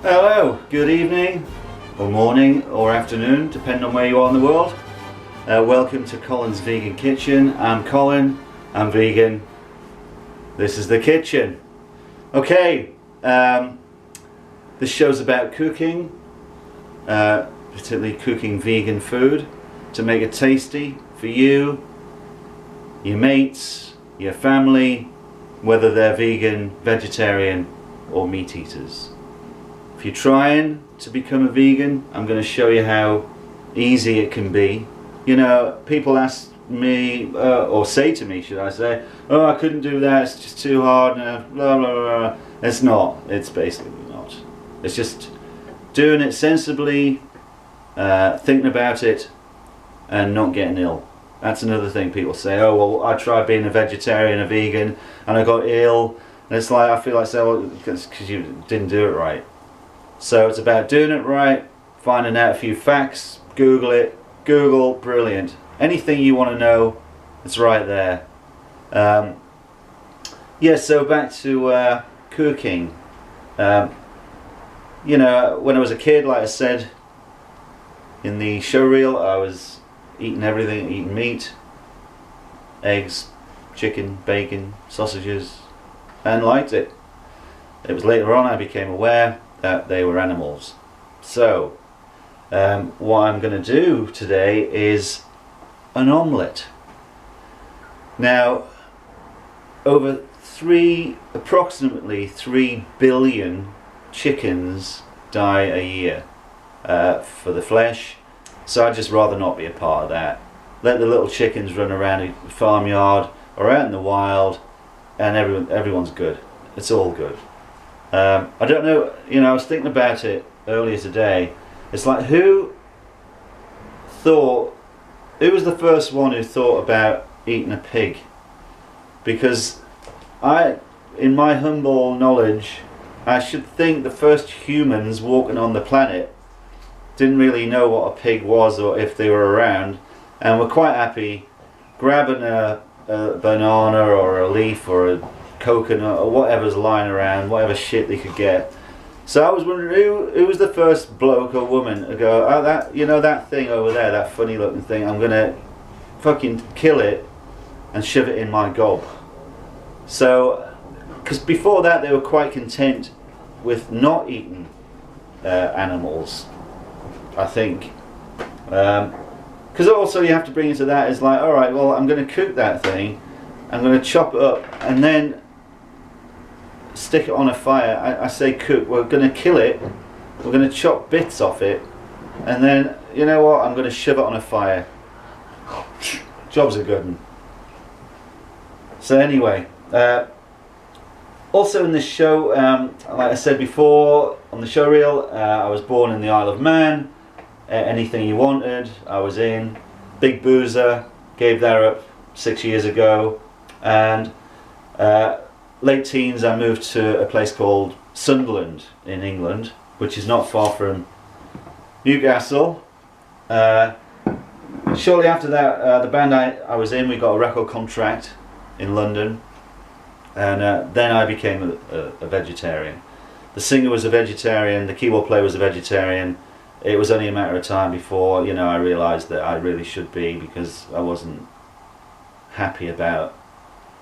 Hello, good evening, or morning, or afternoon, depending on where you are in the world. Welcome to Colin's Vegan Kitchen. I'm Colin, I'm vegan. This is the kitchen. Okay, this show's about cooking, particularly cooking vegan food to make it tasty for you, your mates, your family, whether they're vegan, vegetarian, or meat eaters. If you're trying to become a vegan, I'm going to show you how easy it can be. You know, people ask me, or say to me, should I say, oh, I couldn't do that, it's just too hard, blah, blah, blah. It's not. It's basically not. It's just doing it sensibly, thinking about it, and not getting ill. That's another thing people say, oh, well, I tried being a vegetarian, a vegan, and I got ill. And it's like, I feel like, well, because you didn't do it right. So it's about doing it right, finding out a few facts, Google it, Google, brilliant. Anything you want to know, it's right there. Yeah, so back to cooking. You know, when I was a kid, like I said in the show reel, I was eating everything, eating meat, eggs, chicken, bacon, sausages, and liked it. It was later on I became aware that they were animals. So what I'm going to do today is an omelette. Now, over approximately 3 billion chickens die a year for the flesh, so I'd just rather not be a part of that. Let the little chickens run around the farmyard or out in the wild, and everyone's good. It's all good. I don't know, you know, I was thinking about it earlier today. It's like, who was the first one who thought about eating a pig? Because in my humble knowledge, I should think the first humans walking on the planet didn't really know what a pig was or if they were around, and were quite happy grabbing a banana or a leaf or a coconut or whatever's lying around, whatever shit they could get. So I was wondering who was the first bloke or woman to go, oh, that, you know, that thing over there, that funny looking thing, I'm gonna fucking kill it and shove it in my gob. So, because before that they were quite content with not eating animals, I think. Because also you have to bring into that is like, alright, well, I'm going to cook that thing, I'm going to chop it up and then stick it on a fire. I say cook, we're going to kill it, we're going to chop bits off it, and then, you know what, I'm going to shove it on a fire. Job's a good one. So anyway, also in this show, like I said before, on the show reel, I was born in the Isle of Man. Anything you wanted, I was in. Big boozer, gave that up 6 years ago, and late teens I moved to a place called Sunderland in England, which is not far from Newcastle. Shortly after that, the band I was in, we got a record contract in London, and then I became a vegetarian. The singer was a vegetarian, the keyboard player was a vegetarian. It was only a matter of time before, you know, I realised that I really should be, because I wasn't happy about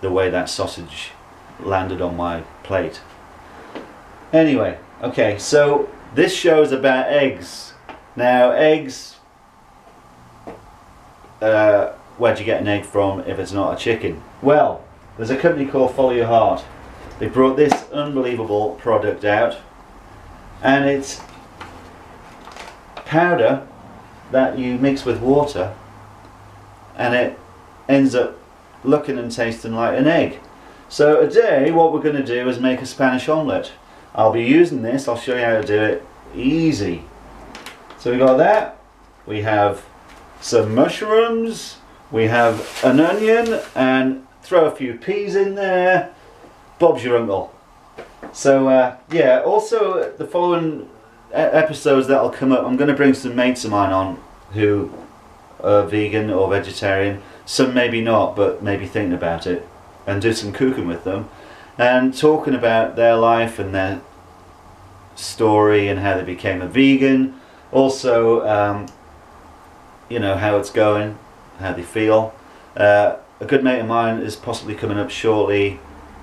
the way that sausage landed on my plate. Anyway, okay, so this show is about eggs. Now, eggs, where'd you get an egg from if it's not a chicken? Well, there's a company called Follow Your Heart. They brought this unbelievable product out, and it's powder that you mix with water, and it ends up looking and tasting like an egg. So today what we're going to do is make a Spanish omelette. I'll be using this, I'll show you how to do it easy. So we got that, we have some mushrooms, we have an onion, and throw a few peas in there. Bob's your uncle. So yeah, also the following episodes that'll come up, I'm going to bring some mates of mine on who are vegan or vegetarian. Some maybe not, but maybe thinking about it, and do some cooking with them and talking about their life and their story and how they became a vegan. Also, you know, how it's going, how they feel. A good mate of mine is possibly coming up shortly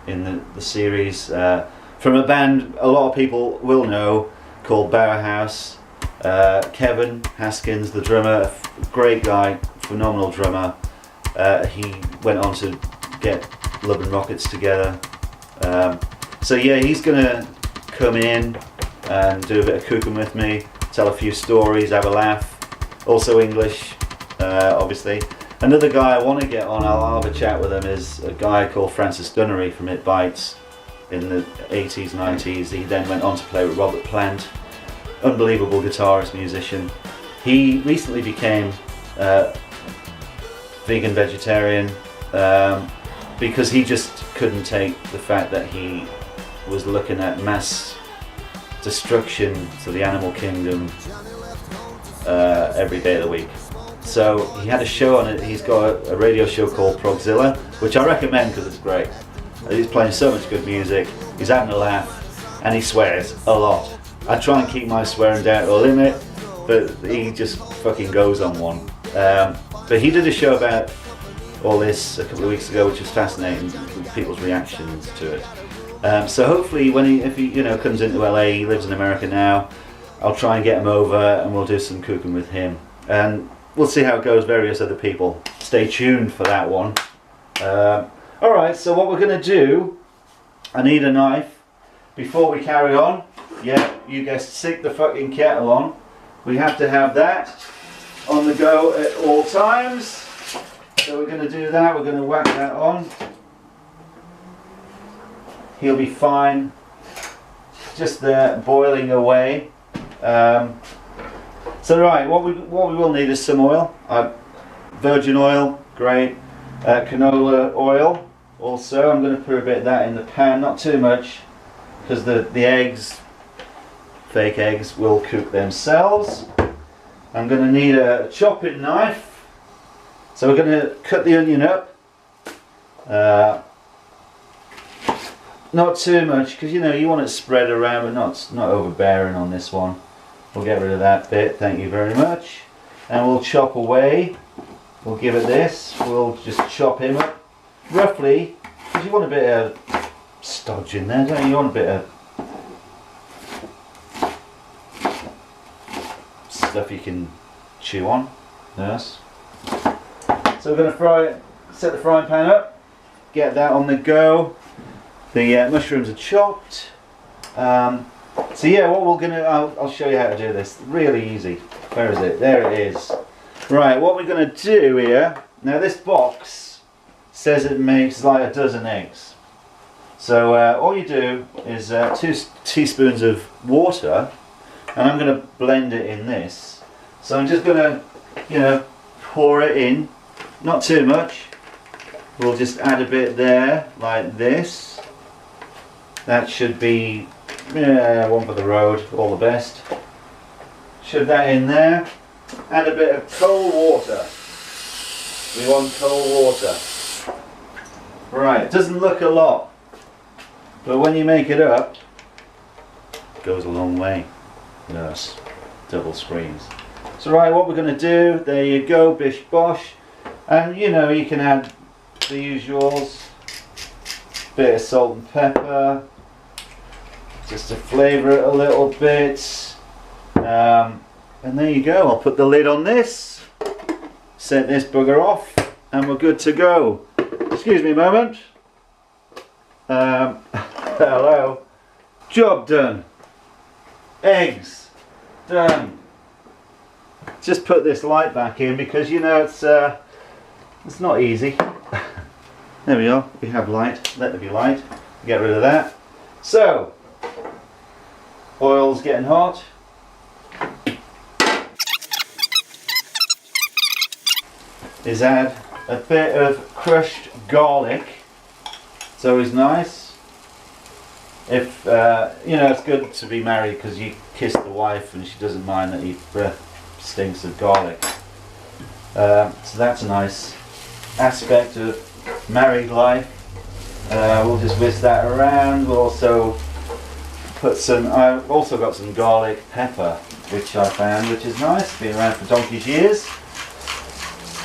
in the series from a band a lot of people will know called Bauhaus. Kevin Haskins, the drummer, great guy, phenomenal drummer. He went on to get Love and Rockets together. So yeah, he's gonna come in and do a bit of cooking with me, tell a few stories, have a laugh. Also English, obviously. Another guy I want to get on, I'll have a chat with him, is a guy called Francis Dunnery from It Bites in the 80s, 90s. He then went on to play with Robert Plant, unbelievable guitarist, musician. He recently became vegan vegetarian because he just couldn't take the fact that he was looking at mass destruction to the animal kingdom every day of the week. So he had a show on it. He's got a radio show called Progzilla, which I recommend because it's great. He's playing so much good music, he's having a laugh, and he swears a lot. I try and keep my swearing down to a limit, but he just fucking goes on one. But he did a show about all this a couple of weeks ago, which was fascinating, with people's reactions to it. So hopefully if he comes into LA, he lives in America now, I'll try and get him over and we'll do some cooking with him. And we'll see how it goes, various other people. Stay tuned for that one. Alright, so what we're going to do, I need a knife. Before we carry on, yeah, you guys stick the fucking kettle on. We have to have that on the go at all times. So we're going to do that, we're going to whack that on. He'll be fine. Just there, boiling away. So right, what we will need is some oil. Virgin oil, great. Canola oil. Also, I'm going to put a bit of that in the pan, not too much, because the eggs, fake eggs, will cook themselves. I'm going to need a chopping knife. So we're going to cut the onion up. Not too much, because you want it spread around, but not overbearing on this one. We'll get rid of that bit, thank you very much. And we'll chop away. We'll give it this. We'll just chop him up roughly, because you want a bit of stodge in there, don't you? You want a bit of stuff you can chew on. Yes. So we're going to set the frying pan up, get that on the go. The mushrooms are chopped. So yeah, what we're gonna, I'll show you how to do this. Really easy. Where is it? There it is. Right, what we're gonna do here. Now this box says it makes like a dozen eggs. So all you do is 2 teaspoons of water, and I'm gonna blend it in this. So I'm just gonna, pour it in. Not too much. We'll just add a bit there, like this. That should be, one for the road, all the best. Shove that in there. Add a bit of cold water. We want cold water. Right, it doesn't look a lot, but when you make it up, it goes a long way. Yes, double screens. So right, what we're going to do, there you go, bish bosh. And you can add the usuals. Bit of salt and pepper. Just to flavour it a little bit. And there you go, I'll put the lid on this. Set this bugger off. And we're good to go. Excuse me a moment. Hello. Job done. Eggs done. Just put this light back in because it's not easy. There we are. We have light. Let there be light. Get rid of that. So oil's getting hot. Is add a bit of crushed garlic. It's always nice. If it's good to be married because you kiss the wife and she doesn't mind that your breath stinks of garlic. So that's a nice aspect of married life. We'll just whisk that around. We'll also I've also got some garlic pepper, which I found, which is nice, been around for donkey's years.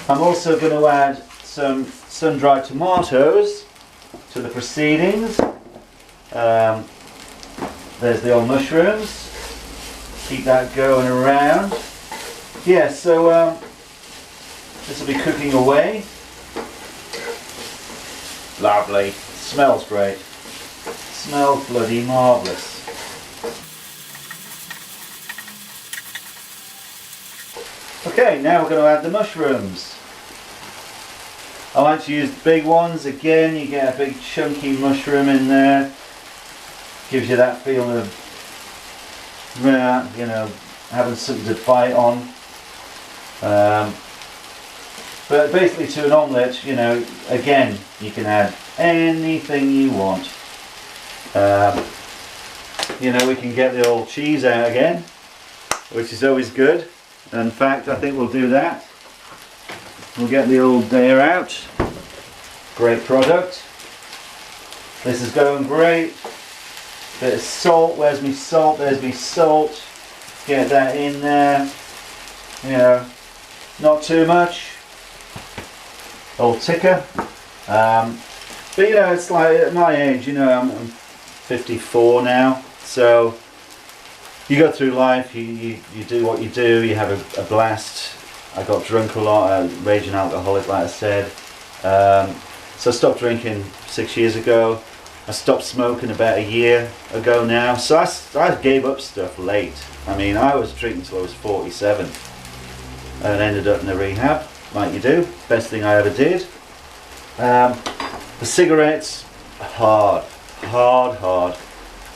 I'm also going to add some sun-dried tomatoes to the proceedings. There's the old mushrooms. Keep that going around. Yeah, so this will be cooking away. Lovely. Smells great. Smells bloody marvellous. Okay, now we're going to add the mushrooms. I like to use big ones. Again, you get a big chunky mushroom in there. Gives you that feeling of, you know, having something to bite on. But basically to an omelette, you know, again, you can add anything you want. You know, we can get the old cheese out again, which is always good. In fact, I think we'll do that. We'll get the old Dare out. Great product. This is going great. Bit of salt. Where's me salt? There's me salt. Get that in there. You know, not too much. Old ticker. But you know, it's like at my age, you know, I'm 54 now. So you go through life, you do what you do, you have a blast. I got drunk a lot, raging alcoholic, like I said. So I stopped drinking 6 years ago. I stopped smoking about a year ago now. So I gave up stuff late. I mean, I was drinking until I was 47 and ended up in a rehab, like you do. Best thing I ever did. The cigarettes, hard.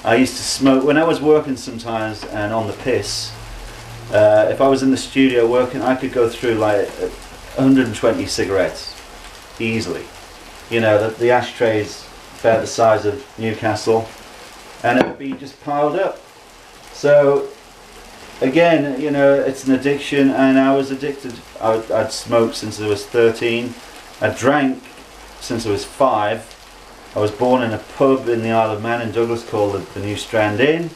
I used to smoke when I was working sometimes and on the piss. If I was in the studio working, I could go through like 120 cigarettes easily. You know, the ashtrays about the size of Newcastle, and it would be just piled up. So again, you know, it's an addiction, and I was addicted. I'd smoked since I was 13. I drank since I was 5. I was born in a pub in the Isle of Man in Douglas called the New Strand Inn,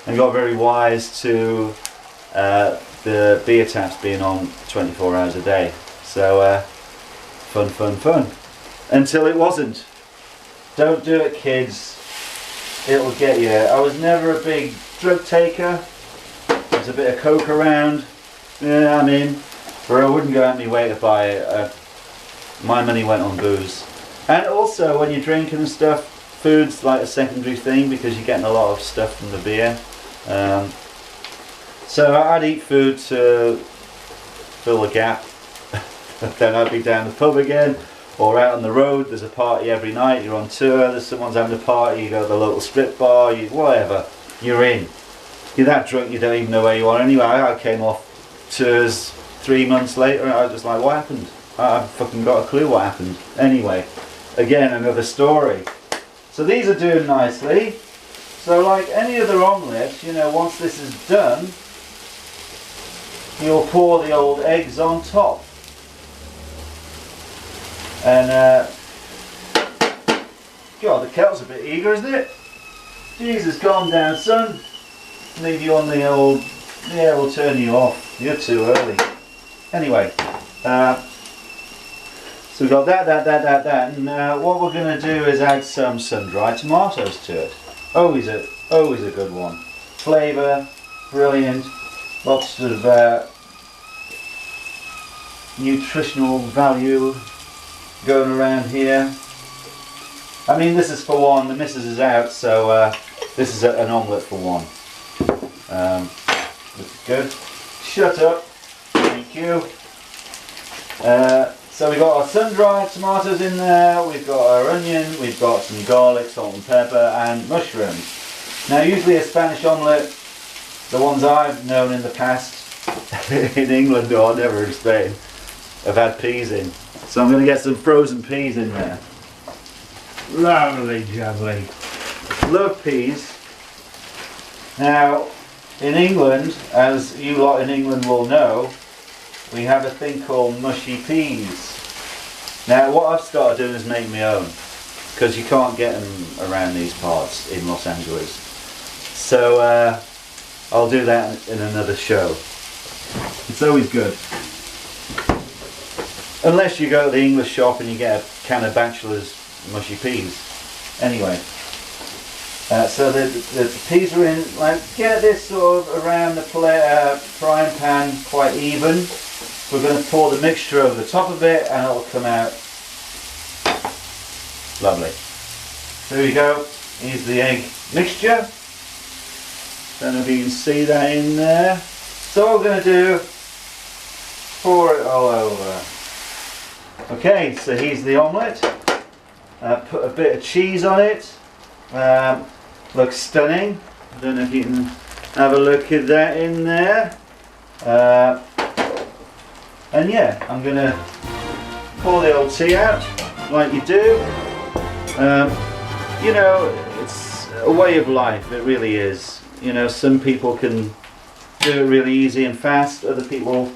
and got very wise to the beer taps being on 24 hours a day. So fun. Until it wasn't. Don't do it, kids. It'll get you. I was never a big drug taker. There's a bit of coke around. Yeah, I'm in. But I wouldn't go out my way to buy. My money went on booze. And also, when you're drinking and stuff, food's like a secondary thing because you're getting a lot of stuff from the beer. So I'd eat food to fill the gap. Then I'd be down the pub again, or out on the road. There's a party every night. You're on tour. There's someone's having a party. You go to the local strip bar. Whatever. You're in. You're that drunk you don't even know where you are. Anyway, I came off tours 3 months later, and I was just like, what happened? I haven't fucking got a clue what happened. Anyway, again, another story. So these are doing nicely. So like any other omelette, you know, once this is done, you'll pour the old eggs on top. And God, the kettle's a bit eager, isn't it? Jesus, calm down, son. Leave you on the old. Yeah, we'll turn you off. You're too early. Anyway, so we've got that, and what we're going to do is add some sun-dried tomatoes to it. Always a good one. Flavour, brilliant. Lots of nutritional value going around here. I mean, this is for one. The missus is out, so this is an omelette for one. This is good. Shut up. Thank you. So we've got our sun-dried tomatoes in there, we've got our onion, we've got some garlic, salt and pepper, and mushrooms. Now usually a Spanish omelette, the ones I've known in the past, in England or never in Spain, have had peas in. So I'm going to get some frozen peas in there. Lovely jubbly. Love peas. Now in England, as you lot in England will know, we have a thing called mushy peas. Now what I've started doing is make my own, because you can't get them around these parts in Los Angeles. So I'll do that in another show. It's always good. Unless you go to the English shop and you get a can of Bachelor's mushy peas. Anyway, so the peas are in, like, get this sort of around the frying pan quite even. We're going to pour the mixture over the top of it and it'll come out lovely. There we go, here's the egg mixture. Don't know if you can see that in there. So what we're going to do, pour it all over. Okay, so here's the omelette. Put a bit of cheese on it. Looks stunning. I don't know if you can have a look at that in there. And yeah, I'm going to pour the old tea out like you do. You know, it's a way of life, it really is. You know, some people can do it really easy and fast. Other people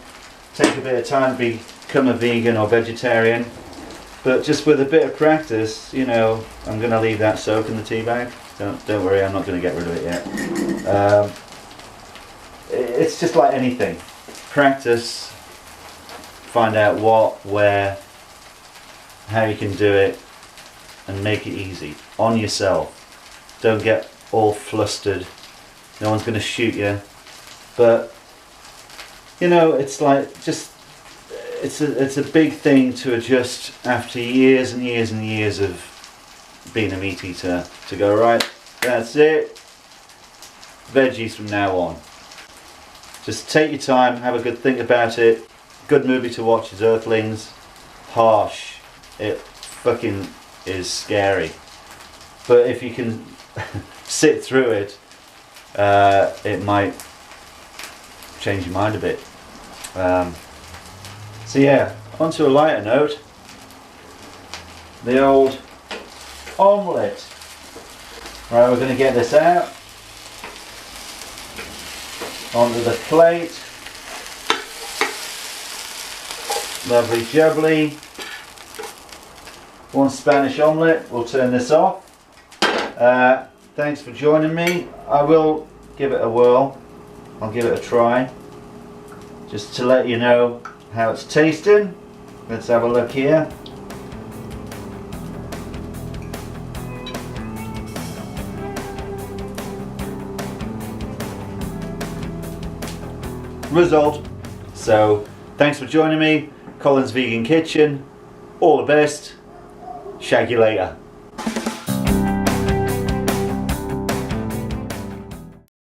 take a bit of time to become a vegan or vegetarian. But just with a bit of practice, you know, I'm going to leave that soak in the tea bag. Don't worry, I'm not going to get rid of it yet. It's just like anything. Practice, find out what, where, how you can do it, and make it easy on yourself. Don't get all flustered. No one's going to shoot you. But you know, it's like just it's a big thing to adjust after years and years and years of being a meat eater, to go, right, that's it, veggies from now on. Just take your time, have a good think about it. Good movie to watch is Earthlings. Harsh, it fucking is scary, but if you can sit through it, it might change your mind a bit. So yeah, on to a lighter note, the old omelette. Right, we're going to get this out onto the plate. Lovely jubbly. One Spanish omelette. We'll turn this off. Thanks for joining me. I will give it a whirl. I'll give it a try, just to let you know how it's tasting. Let's have a look here. Result. So thanks for joining me. Colin's Vegan Kitchen. All the best. Shag you later.